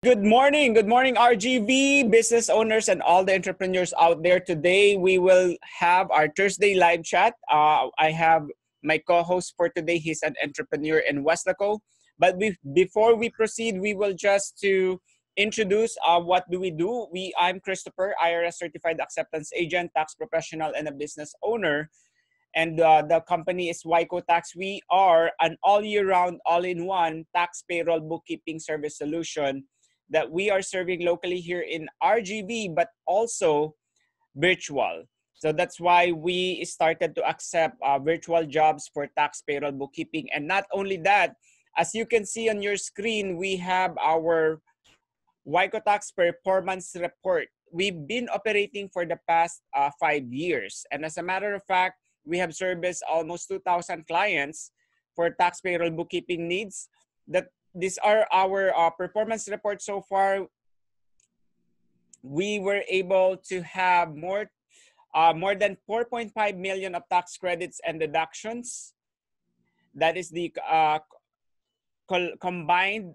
Good morning, RGV business owners and all the entrepreneurs out there. Today we will have our Thursday live chat. I have my co-host for today. He's an entrepreneur in Westlaco. But before we proceed, we will just to introduce what do we do. I'm Christopher, IRS certified acceptance agent, tax professional, and a business owner. And the company is Wyco Tax. We are an all year round, all in one tax payroll bookkeeping service solution that we are serving locally here in RGV, but also virtual. So that's why we started to accept virtual jobs for tax payroll bookkeeping. And not only that, as you can see on your screen, we have our Wyco Tax Performance Report. We've been operating for the past 5 years. And as a matter of fact, we have serviced almost 2,000 clients for tax payroll bookkeeping needs. These are our performance reports so far. We were able to have more than 4.5 million of tax credits and deductions. That is the combined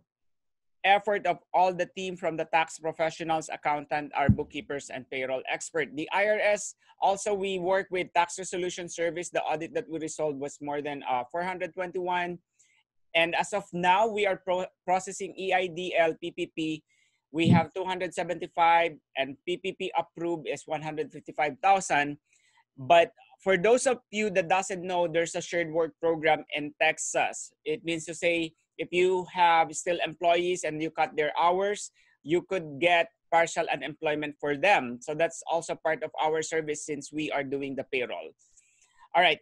effort of all the team from the tax professionals, accountant, our bookkeepers, and payroll expert. The IRS, also we work with tax resolution service. The audit that we resolved was more than 421. And as of now, we are processing EIDL, PPP. We have 275 and PPP approved is 155,000. But for those of you that doesn't know, there's a shared work program in Texas. It means to say, if you have still employees and you cut their hours, you could get partial unemployment for them. So that's also part of our service since we are doing the payroll. All right,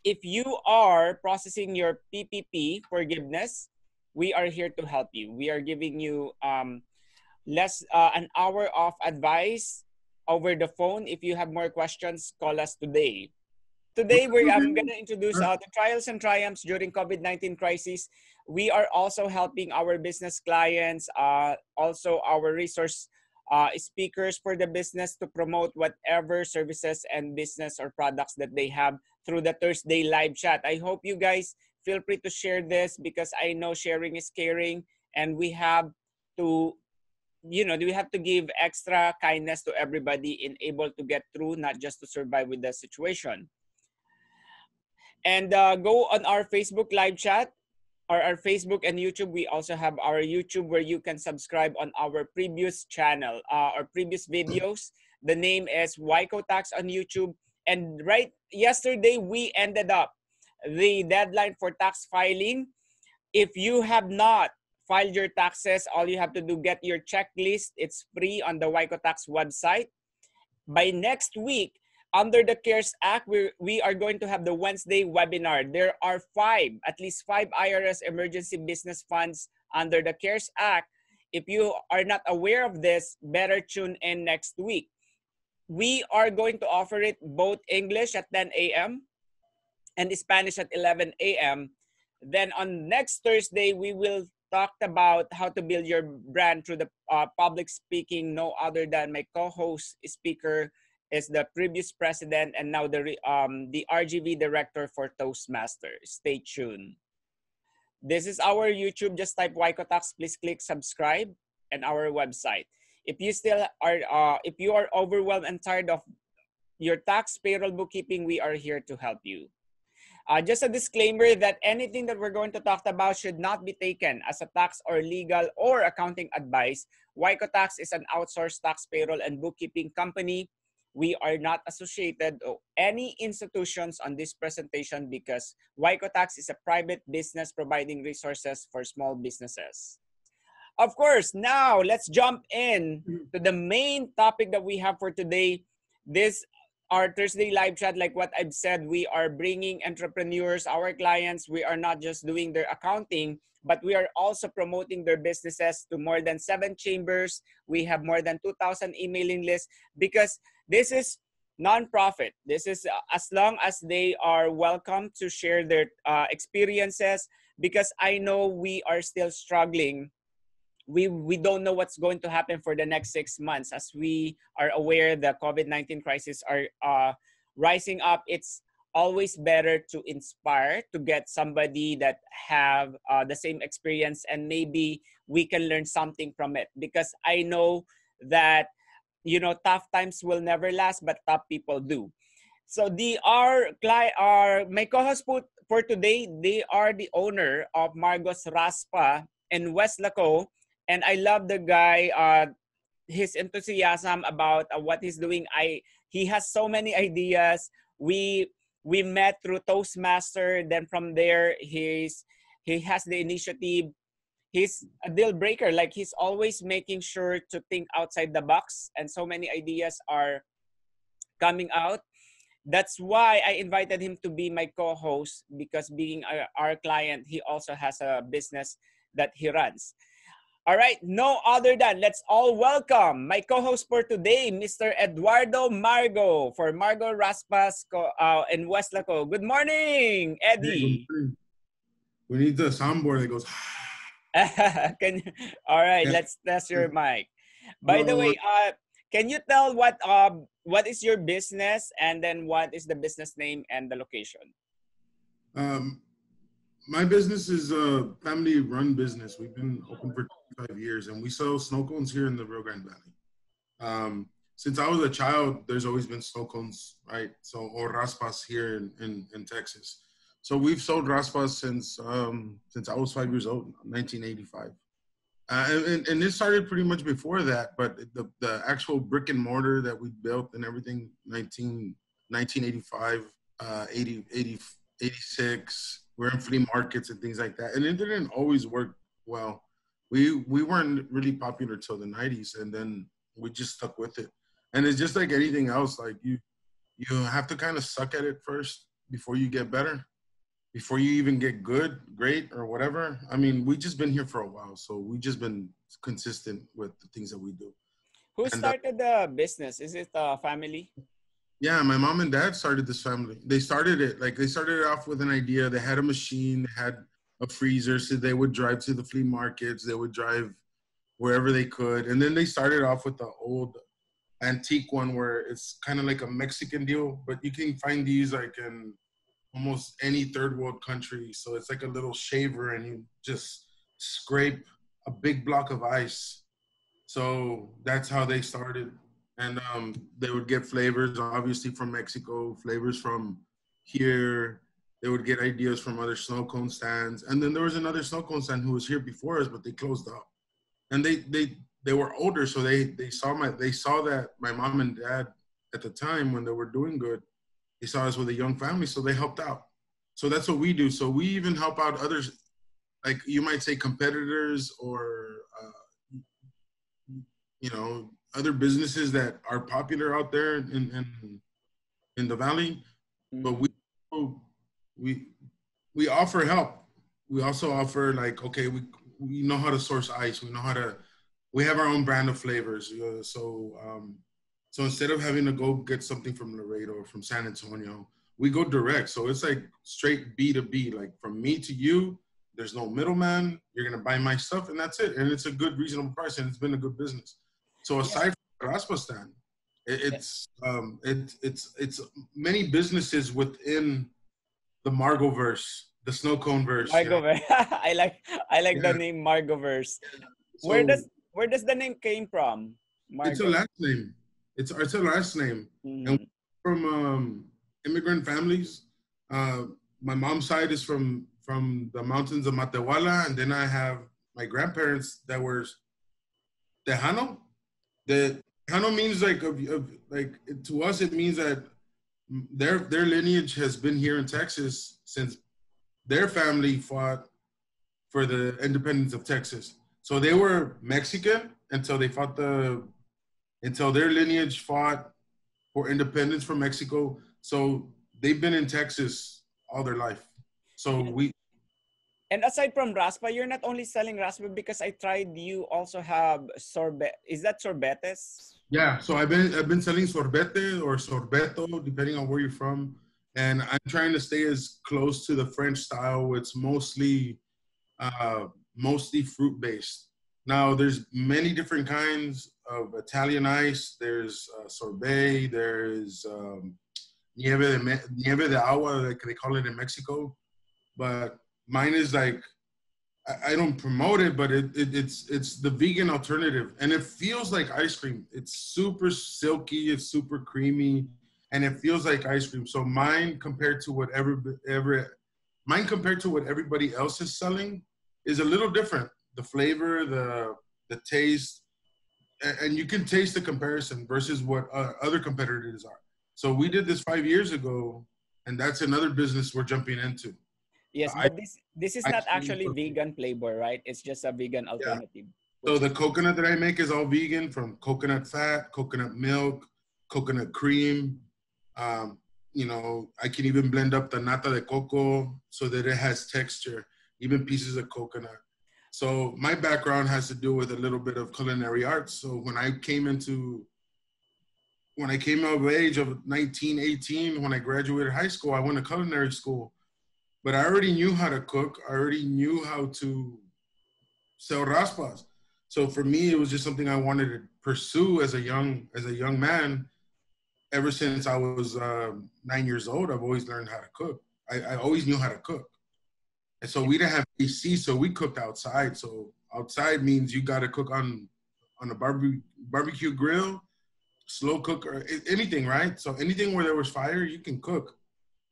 if you are processing your PPP forgiveness, we are here to help you. We are giving you an hour of advice over the phone. If you have more questions, call us today. Today, I'm going to introduce the trials and triumphs during COVID-19 crisis. We are also helping our business clients, also our resource speakers for the business to promote whatever services and business or products that they have through the Thursday live chat. I hope you guys feel free to share this because I know sharing is caring, and we have to we have to give extra kindness to everybody in able to get through, not just to survive with the situation. And go on our Facebook live chat or our Facebook and YouTube. We also have our YouTube where you can subscribe on our previous channel or previous videos. The name is Wyco Tax on YouTube. And yesterday, we ended up the deadline for tax filing. If you have not filed your taxes, all you have to do, get your checklist. It's free on the Wyco Tax website. By next week, under the CARES Act, we are going to have the Wednesday webinar. There are at least five IRS emergency business funds under the CARES Act. If you are not aware of this, better tune in next week. We are going to offer it both English at 10 a.m. and Spanish at 11 a.m. Then on next Thursday, we will talk about how to build your brand through the public speaking. No other than my co-host speaker is the previous president and now the RGV director for Toastmasters. Stay tuned. This is our YouTube. Just type Wyco Tax. Please click subscribe and our website. If you still are, if you are overwhelmed and tired of your tax payroll bookkeeping, we are here to help you. Just a disclaimer that anything that we're going to talk about should not be taken as a tax or legal or accounting advice. Wyco Tax is an outsourced tax payroll and bookkeeping company. We are not associated with any institutions on this presentation because Wyco Tax is a private business providing resources for small businesses. Of course, now let's jump in to the main topic that we have for today. Our Thursday live chat, like what I've said, we are bringing entrepreneurs, our clients. We are not just doing their accounting, but we are also promoting their businesses to more than 7 chambers. We have more than 2,000 emailing lists because this is nonprofit. This is as long as they are welcome to share their experiences, because I know we are still struggling. We don't know what's going to happen for the next 6 months. As we are aware, the COVID-19 crisis are rising up. It's always better to inspire, to get somebody that have the same experience, and maybe we can learn something from it, because I know that, you know, tough times will never last, but tough people do. So my co-host for today, they are the owner of Margos Raspa in West Laco, and I love the guy. His enthusiasm about what he's doing. He has so many ideas. We met through Toastmaster. Then from there, he has the initiative. He's a deal breaker. Like, he's always making sure to think outside the box, and so many ideas are coming out. That's why I invited him to be my co-host, because being our client, he also has a business that he runs. All right, no other than, let's all welcome my co-host for today, Mr. Eduardo Margo for Margo Raspas in West Laco. Good morning, Hey, good Eddie. morning. We need the soundboard that goes. Can you, all right, Yeah. let's test your mic. By the Hello. way, can you tell what is your business, and then what is the business name and the location? Um, my business is a family-run business. We've been open for 25 years, and we sell snow cones here in the Rio Grande Valley. Since I was a child, there's always been snow cones, right? So, or raspas here in Texas. So we've sold raspas since I was 5 years old, 1985. And this started pretty much before that, but the actual brick and mortar that we built and everything, 1985, 80, 80, 86, we're in flea markets and things like that. And it didn't always work well. We weren't really popular till the 90s, and then we just stuck with it. And it's just like anything else, like you have to kind of suck at it first before you get better, before you even get good, great, or whatever. I mean, we just been here for a while, so we just been consistent with the things that we do. Who And started the business? Is it a family? yeah, my mom and dad started this family. They started it they started it off with an idea. They had a machine, they had a freezer, so they would drive to the flea markets. They would drive wherever they could, and then they started off with the old antique one where it's kind of like a Mexican deal, but you can find these like in almost any third world country. So it's like a little shaver, and you just scrape a big block of ice. So that's how they started. And they would get flavors, obviously, from Mexico, flavors from here. They would get ideas from other snow cone stands. And then there was another snow cone stand who was here before us, but they closed up. And they were older, so they saw that my mom and dad at the time, when they were doing good, they saw us with a young family, so they helped out. So that's what we do. So we even help out others, like you might say competitors, or other businesses that are popular out there in the valley. But we we offer help. We also offer, like, okay, we know how to source ice. We have our own brand of flavors. So instead of having to go get something from Laredo or from San Antonio, we go direct. So it's like straight B2B, like from me to you. There's no middleman. You're gonna buy my stuff, and that's it. And it's a good, reasonable price, and it's been a good business. So aside from Raspa stand, it's many businesses within the Margoverse, the snow cone verse. Margoverse. I like the Yeah. name Margoverse. Where So does the name came from? it's a Margo. last name. It's a last name, and Mm-hmm. from immigrant families. My mom's side is from the mountains of Matehuala, and then I have my grandparents that were Tejano. The Tejano means like to us it means that their lineage has been here in Texas since their family fought for the independence of Texas. So they were Mexican until until their lineage fought for independence from Mexico. So they've been in Texas all their life. So Yeah. And aside from raspa, you're not only selling raspa, because I tried. You also have sorbet. Is that sorbetes? yeah. So I've been selling sorbete or sorbeto, depending on where you're from, and I'm trying to stay as close to the French style. It's mostly fruit based. Now there's many different kinds of Italian ice. There's sorbet. There's nieve de agua, like they call it in Mexico. But mine is like I don't promote it, but it's the vegan alternative, and it feels like ice cream. It's super silky, it's super creamy, and it feels like ice cream. So mine compared to mine compared to what everybody else is selling is a little different. The flavor, the taste, and you can taste the comparison versus what other competitors are. So we did this 5 years ago, and that's another business we're jumping into. Yes, I, but this is not ice cream actually for vegan flavor, right? It's just a vegan yeah. alternative, So which the is nice. coconut that I make is all vegan, from coconut fat, coconut milk, coconut cream. Um, I can even blend up the nata de coco so that it has texture, even pieces of coconut. So my background has to do with a little bit of culinary arts. So when I came of age of 19, 18, when I graduated high school, I went to culinary school. But I already knew how to cook. I already knew how to sell raspas. So for me, it was just something I wanted to pursue as a young man. Ever since I was 9 years old, I've always learned how to cook. I always knew how to cook, and so Yeah, we didn't have AC, so we cooked outside. So outside means you got to cook on a barbecue grill, slow cook, or anything, right? So anything where there was fire, you can cook.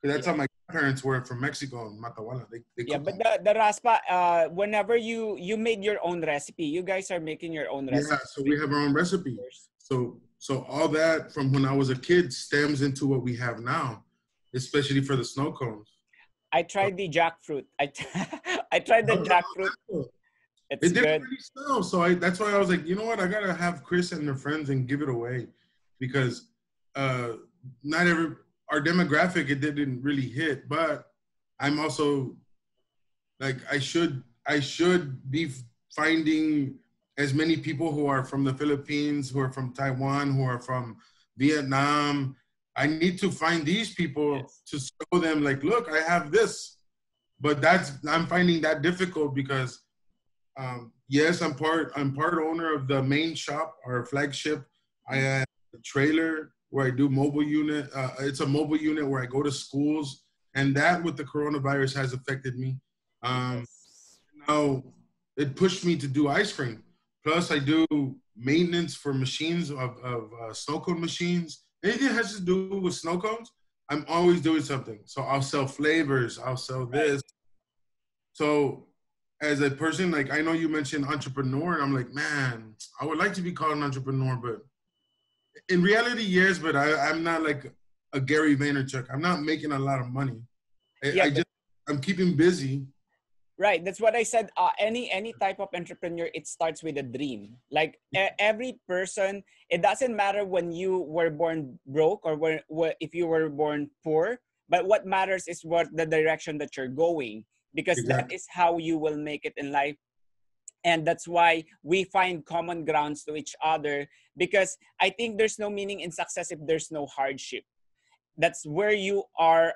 That's yeah. how my parents were from Mexico and Matahuala. They Yeah, cooked but on. the raspa, whenever you made your own recipe, you guys are making your own Yeah, recipe, so we right? have our own recipe. So all that from when I was a kid stems into what we have now, especially for the snow cones. I So tried the jackfruit. I tried the jackfruit. It's it didn't good. really sell. So that's why I was like, you know what, I gotta have Chris and their friends and give it away, because uh not every our demographic it didn't really hit, but I'm also like I should be finding as many people who are from the Philippines, who are from Taiwan, who are from Vietnam. I need to find these people Yes. to show them like, look, I have this. But I'm finding that difficult because yes, I'm part owner of the main shop, our flagship. I Mm. have a trailer where I do mobile unit. It's a mobile unit where I go to schools, and that with the coronavirus has affected me. Um, Yes. Now it pushed me to do ice cream. Plus, I do maintenance for machines of snow cone machines. Anything that has to do with snow cones, I'm always doing something. So I'll sell flavors. I'll sell Right. this. So as a person, like I know you mentioned entrepreneur, and I'm like, man, I would like to be called an entrepreneur, but in reality, yes, but I'm not like a Gary Vaynerchuk. I'm not making a lot of money. Yeah, I but just I'm keeping busy. right, that's what I said. Any type of entrepreneur, it starts with a dream. Like every person, it doesn't matter when you were born broke or if you were born poor. But what matters is what the direction that you're going, because that Exactly. is how you will make it in life. And that's why we find common grounds to each other, because I think there's no meaning in success if there's no hardship. That's where you are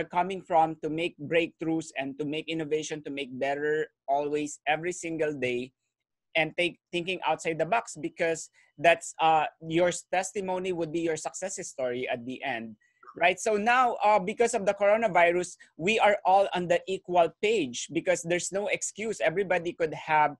coming from to make breakthroughs and to make innovation, to make better always every single day, and thinking outside the box, because that's your testimony would be your success story at the end, right? So now because of the coronavirus, we are all on the equal page, because there's no excuse. Everybody could have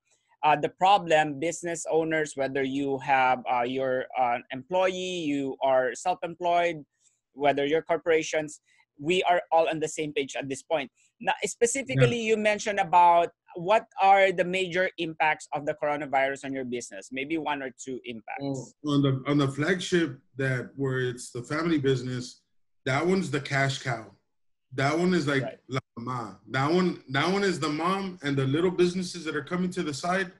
the problem. Business owners, whether you have your employee, you are self-employed, whether you're corporations, we are all on the same page at this point. Now Yeah. specifically, you mentioned about what are the major impacts of the coronavirus on your business? Maybe one or two Well, impacts. on the flagship that where it's the family business, that one's the cash cow. That one is like Right. la mama. That one is the mom, and the little businesses that are coming to the side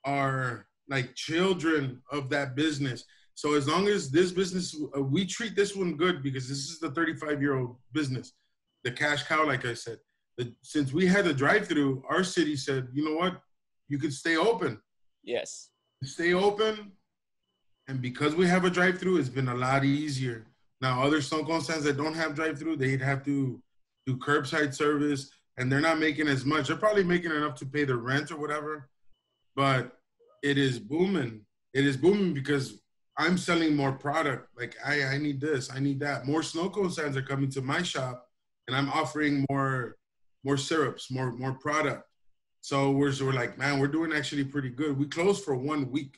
are like children of that business. So as long as this business, we treat this one good because this is the 35-year-old business, the cash cow, like I said. Since we had a drive-through, our city said, you know what, you can stay open, Yes. stay open. And because we have a drive-through, it's been a lot easier. Now, other snow cone stands that don't have drive-through, they'd have to do curbside service, and they're not making as much. They're probably making enough to pay the rent or whatever, but it is booming. It is booming because I'm selling more product. Like I need this, I need that. More snow cone stands are coming to my shop, and I'm offering more syrups, more product. So we're like, man, we're doing actually pretty good. We closed for 1 week.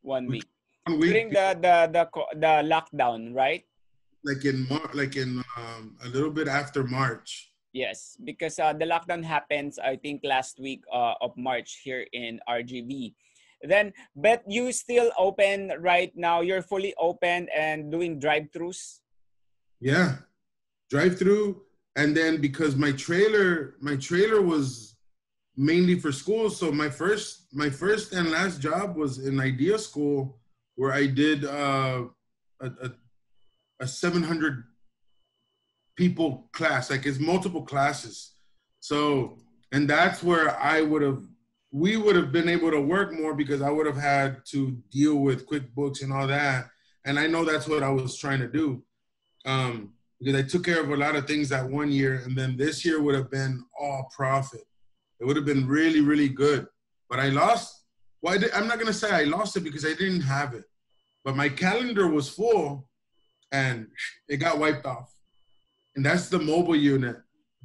1 week. 1 week, During the lockdown, right? like in a little bit after March. Yes, because the lockdown happens, I think, last week of March here in RGV. Then, but you still open right now. You're fully open and doing drive-throughs. Yeah, drive through, and then because my trailer was mainly for school, so my first and last job was in Idea School, where I did a, a, a 700 people class, like it's multiple classes. So, and that's where we would have been able to work more because I would have had to deal with QuickBooks and all that. And I know that's what I was trying to do, because I took care of a lot of things that 1 year, and then this year would have been all profit. It would have been really, really good. But I lost. Well, I'm not gonna say I lost it because I didn't have it, but my calendar was full, and it got wiped off. And that's the mobile unit.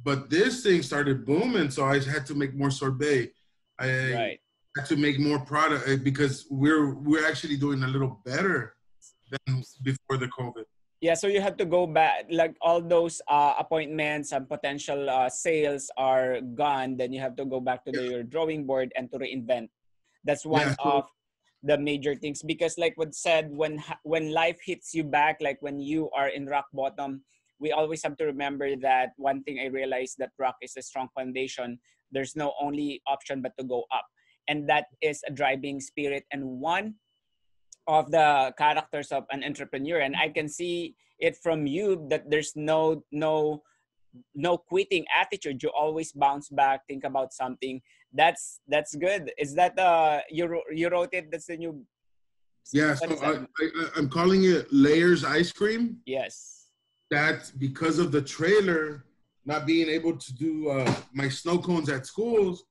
But this thing started booming, so I had to make more sorbet. I Right. had to make more product because we're actually doing a little better than before the COVID. Yeah, so you have to go back, like all those appointments and potential sales are gone. Then you have to go back to your drawing board and to reinvent. That's one Yeah. So of the major things, because like what said, when life hits you back, like when you are in rock bottom, we always have to remember that one thing I realized, that rock is a strong foundation. There's no only option but to go up, and that is a driving spirit and one of the characters of an entrepreneur. And I can see it from you that there's no quitting attitude. You always bounce back, think about something. That's good. Is that you wrote it? That's the new, yeah, what so is that? I'm calling it Layers Ice Cream. Yes. That's because of the trailer not being able to do my snow cones at schools.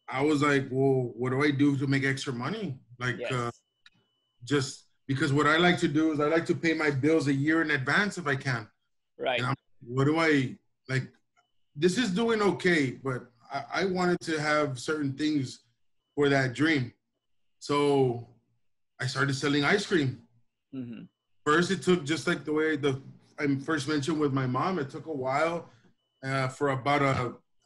I was like, well, what do I do to make extra money? Like, Yes. just because what I like to do is I like to pay my bills a year in advance if I can. And Right. what do I like? This is doing okay, but I wanted to have certain things for that dream. So I started selling ice cream. Mm-hmm. First, it took just like the way I first mentioned with my mom. It took a while for about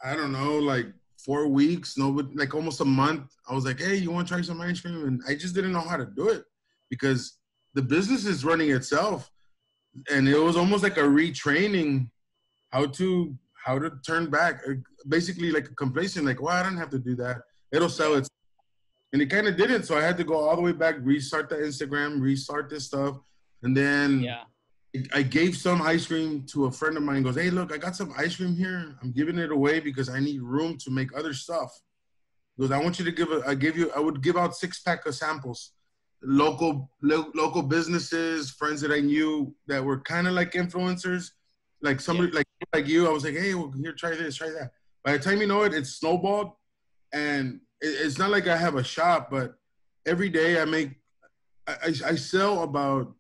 I don't know, like 4 weeks, no, but like almost a month. I was like, hey, you want to try some ice cream? And I just didn't know how to do it because the business is running itself, and it was almost like a retraining how to turn back, basically like a complacent, like, well, I don't have to do that. It'll sell Yeah. it, and it kind of didn't. So I had to go all the way back, restart the Instagram, restart this stuff, and then Yeah. I gave some ice cream to a friend of mine. Goes, hey, look, I got some ice cream here. I'm giving it away because I need room to make other stuff. He goes, I want you to I would give out 6-pack of samples. Local businesses, friends that I knew that were kind of like influencers, like somebody Yes. like you. I was like, hey, well, here, try this, try that. By the time you know it, it's snowballed, and it's not like I have a shop, but every day I sell about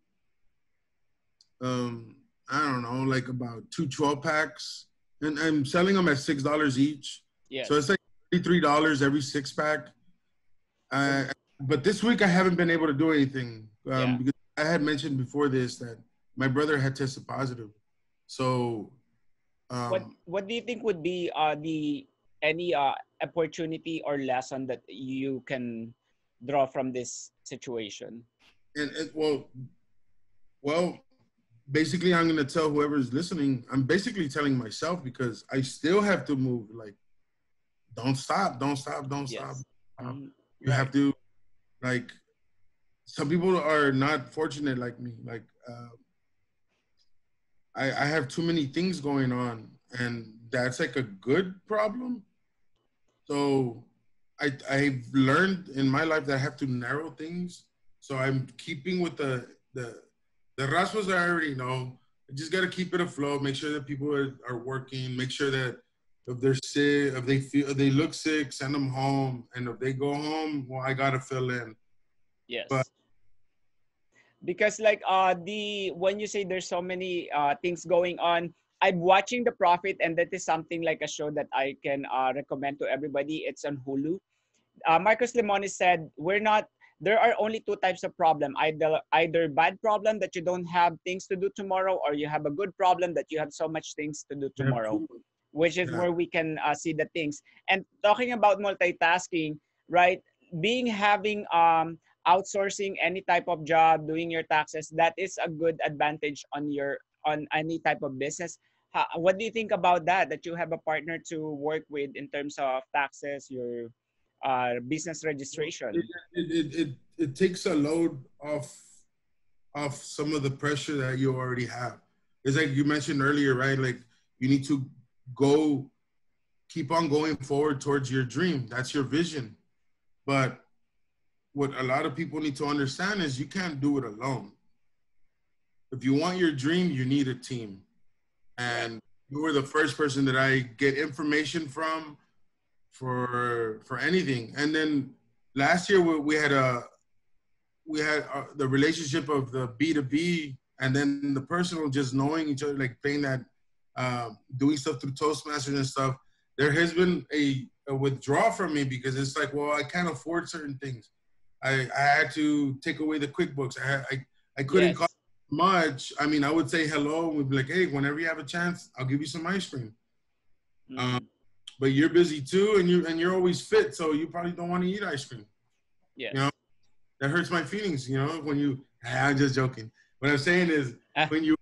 I don't know, like about 2 12-packs, and I'm selling them at $6 each. So it's Yes. like $33 every 6-pack. So Uh, but this week I haven't been able to do anything, yeah. because I had mentioned before this that my brother had tested positive. So um, What do you think would be the any opportunity or lesson that you can draw from this situation? and well, basically I'm gonna tell whoever's listening. I'm basically telling myself because I still have to move. Like, don't stop, don't stop, don't stop. Yes. Mhm. You have Right. to, like, some people are not fortunate like me. Like, I have too many things going on, and that's like a good problem. So I've learned in my life that I have to narrow things. So I'm keeping with the raspas I already know. I just got to keep it afloat. Make sure that people are working. Make sure that if they're sick, if they look sick, send them home. And if they go home, well, I got to fill in. But Yes. Because like the when you say there's so many things going on, I'm watching The Profit, and that is something like a show that I can recommend to everybody. It's on Hulu. Marcus Lemonis said, "We're not. There are only two types of problem: either bad problem that you don't have things to do tomorrow, or you have a good problem that you have so much things to do I have tomorrow." two. Which is Yeah. where we can see the things. And talking about multitasking, right? Being having outsourcing any type of job, doing your taxes, that is a good advantage on any type of business. What do you think about that? That you have a partner to work with in terms of taxes, your business It, registration. it takes a load off some of the pressure that you already have. It's like you mentioned earlier, right? Like you need to go keep on going forward towards your dream. That's your vision. But what a lot of people need to understand is you can't do it alone. If you want your dream, you need a team. Right. And you were the first person that I get information from for anything. And then last year we had the relationship of the B2B and then the personal, just knowing each other, like playing that, doing stuff through Toastmasters and stuff. There has been a withdrawal from me because it's like, well, I can't afford certain things. I had to take away the QuickBooks. I couldn't call Yes. much. I mean, I would say hello and we'd be like, hey, whenever you have a chance, I'll give you some ice cream. Um, Mm-hmm. but you're busy too, and you're always fit, so you probably don't want to eat ice cream. You know, Yes. that hurts my feelings. You know, when you, I'm just joking. What I'm saying is Ah, when you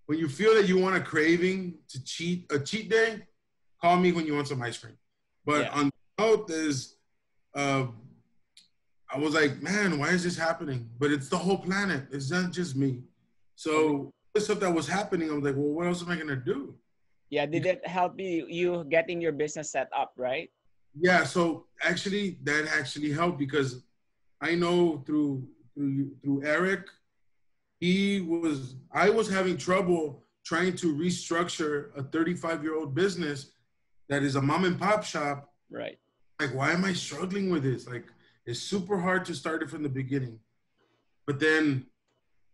when you feel that you want a craving to a cheat day, call me when you want some ice cream. But yeah. on note is, uh, I was like, man, why is this happening? But it's the whole planet. It's not just me. Okay. So the stuff that was happening, I was like, well, what else am I gonna do? Yeah. Did it help you getting your business set up, right? Yeah. So actually, that actually helped because I know through Eric, I was having trouble trying to restructure a 35-year-old business that is a mom and pop shop. Right. Like, why am I struggling with this? Like, it's super hard to start it from the beginning. But then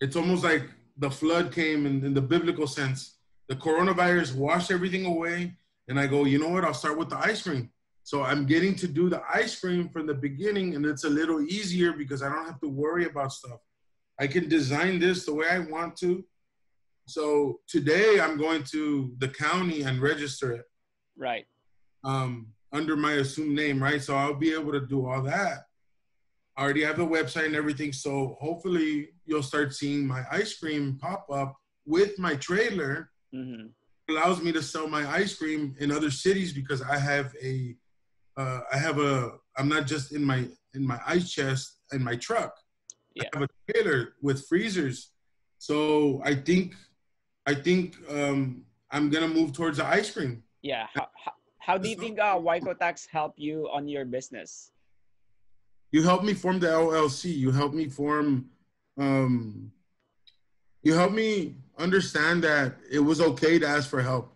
it's almost like the flood came in the biblical sense. The coronavirus washed everything away. And I go, you know what? I'll start with the ice cream. So I'm getting to do the ice cream from the beginning, and it's a little easier because I don't have to worry about stuff. I can design this the way I want to. So today I'm going to the county and register it, Right. under my assumed name, right? So I'll be able to do all that. I already have the website and everything. So hopefully you'll start seeing my ice cream pop up with my trailer. Mm-hmm. It allows me to sell my ice cream in other cities because I'm not just in my ice chest in my truck. Yeah. I have a trailer with freezers. So I think I'm gonna move towards the ice cream. Yeah. How do you think Wyco Tax help you on your business? You helped me form the LLC. Um, you helped me understand that it was okay to ask for help.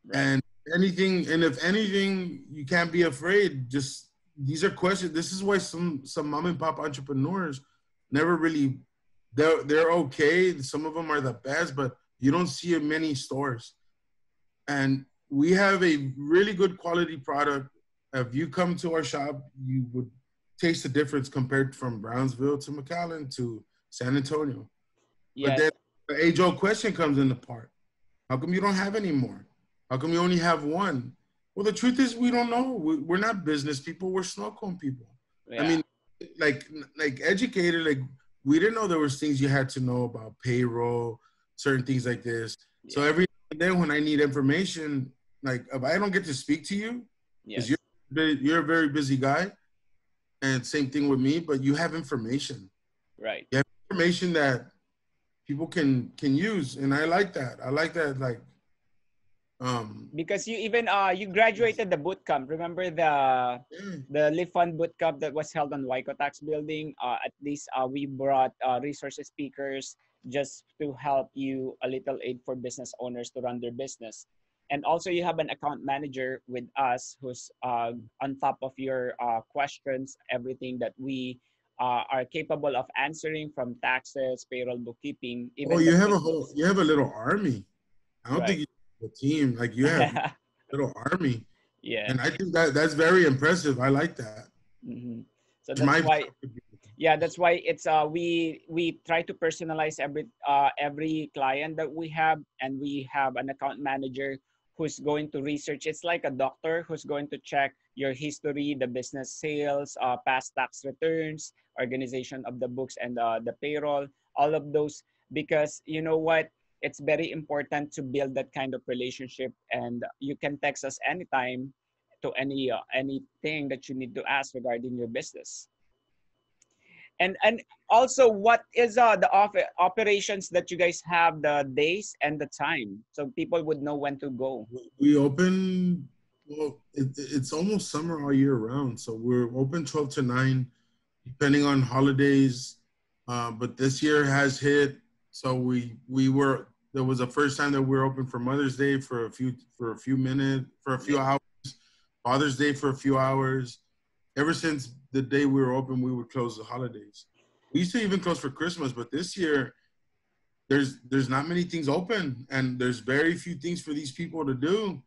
Right. And if anything, you can't be afraid. Just these are questions. This is why some mom and pop entrepreneurs never really they're okay. Some of them are the best, but you don't see in many stores. And we have a really good quality product. If you come to our shop, you would taste the difference compared from Brownsville to McAllen to San Antonio. But then Yes. the age-old question comes into part. How come you don't have any more? How come you only have one? Well, the truth is we don't know. We're not business people. We're snow cone people. I Yeah. mean, like educated, like we didn't know there was things you had to know about payroll, certain things like this. So Yeah. every now and then when I need information, like if I don't get to speak to you, because Yes. you're a very busy guy, and same thing with me, but you have information. Right. You have information that people can use, and I like that. I like that. Like, Because you even you graduated the boot camp. Remember yeah. the Live Fund boot camp that was held on Waiko Tax Building? At least we brought resource speakers just to help you a little aid for business owners to run their business. And also you have an account manager with us who's on top of your questions, everything that we are capable of answering from taxes, payroll, bookkeeping, Oh, even the Quickbooks. you have a little army. I don't think Right. you have a team. Like you have a little army. Yeah. And I think that's very impressive. I like that. Hmm. So It's my that's job why, to be. yeah, that's why it's we try to personalize every client that we have, and we have an account manager who's going to research. It's like a doctor who's going to check your history, the business sales, past tax returns, organization of the books, and the payroll, all of those. Because you know what, it's very important to build that kind of relationship, and you can text us anytime to anything that you need to ask regarding your business. And also, what is the operations that you guys have, the days and the time, so people would know when to go? We open, well, it's almost summer all year round. So we're open 12 to 9, depending on holidays. But this year has hit. So there was a first time that we were open for Mother's Day for a few minutes, for a few Yeah, hours, Father's Day for a few hours. Ever since the day we were open, we would close the holidays. We used to even close for Christmas, but this year there's not many things open, and there's very few things for these people to do.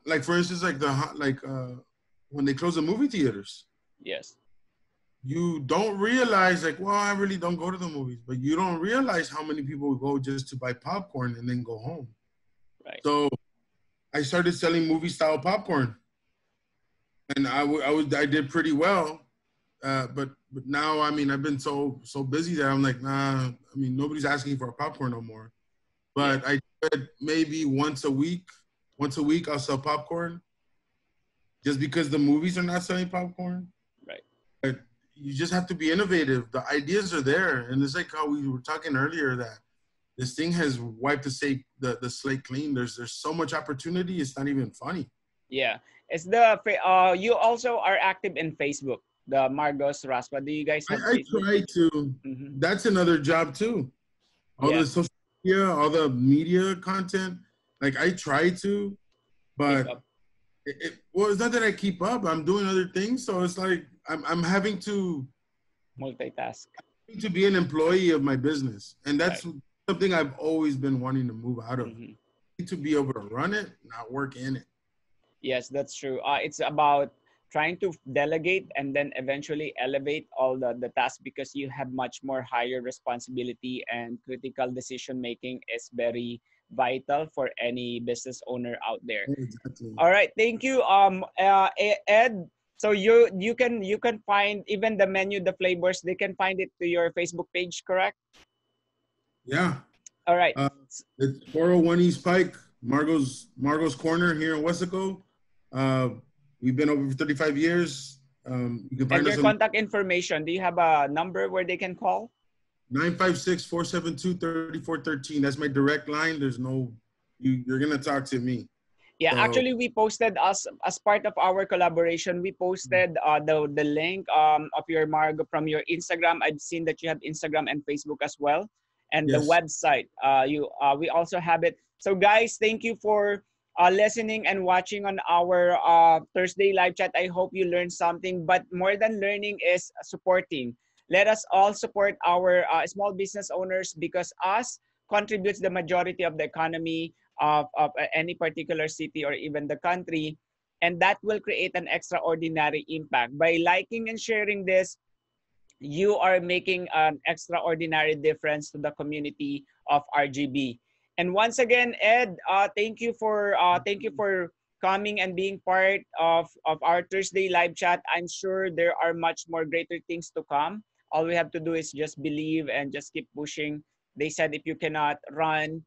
Like for instance, when they close the movie theaters, yes, you don't realize like, well, I really don't go to the movies, but you don't realize how many people go just to buy popcorn and then go home. right. So I started selling movie style popcorn, and I did pretty well. But now, I mean, I've been so busy that I'm like, nah. I mean, nobody's asking for a popcorn no more. Yeah, But I did maybe once a week. Once a week, I'll sell popcorn just because the movies are not selling popcorn. right. But you just have to be innovative. The ideas are there, and it's like how we were talking earlier that this thing has wiped the slate clean. There's so much opportunity. It's not even funny. Yeah, it's you also are active in Facebook, the Margos Raspa. Do you guys have I Facebook try page? to. Mm-hmm. That's another job too. All Yeah, the social media, all the media content. Like I try to, keep but up, well, it's not that I keep up. I'm doing other things, so it's like I'm having multitask. to be an employee of my business, and Right. that's something I've always been wanting to move out of. Mm-hmm. I need to be able to run it, not work in it. Yes, that's true. It's about trying to delegate and then eventually elevate all the tasks, because you have much more higher responsibility, and critical decision making is very vital for any business owner out there. Exactly. All right, thank you, Ed. So you can find even the menu, the flavors. They can find it to your Facebook page, correct? Yeah. All right. Uh, it's 401 East Pike, Margot's Corner here in Wessico. Uh, we've been over for 35 years. You can And find your us on contact information. Do you have a number where they can call? 956-472-3413. That's my direct line. There's no, you're going to talk to me. Yeah, So, actually, we posted as part of our collaboration. We posted the link of your Margo from your Instagram. I've seen that you have Instagram and Facebook as well, and the yes. website. You we also have it. So guys, thank you for listening and watching on our Thursday live chat. I hope you learned something. But more than learning is supporting. Let us all support our small business owners, because us contributes the majority of the economy of any particular city or even the country. And that will create an extraordinary impact. By liking and sharing this, you are making an extraordinary difference to the community of RGB. And once again, Ed, thank you for coming and being part of our Thursday live chat. I'm sure there are much more greater things to come. All we have to do is just believe and just keep pushing. They said if you cannot run,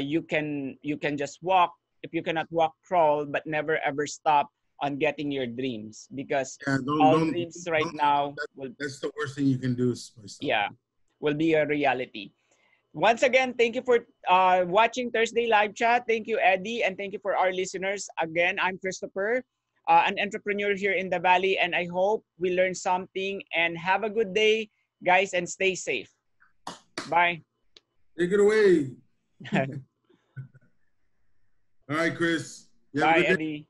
you can just walk. If you cannot walk, crawl, but never ever stop on getting your dreams, because Yeah, all dreams right now that, will, that's the worst thing you can do is myself. yeah, will be a reality. Once again, thank you for watching Thursday live chat. Thank you, Eddie, and thank you for our listeners. Again, I'm Christopher, an entrepreneur here in the Valley, and I hope we learned something. And have a good day, guys, and stay safe. Bye. Take it away. All right, Chris. You have a Bye, good day. Eddie.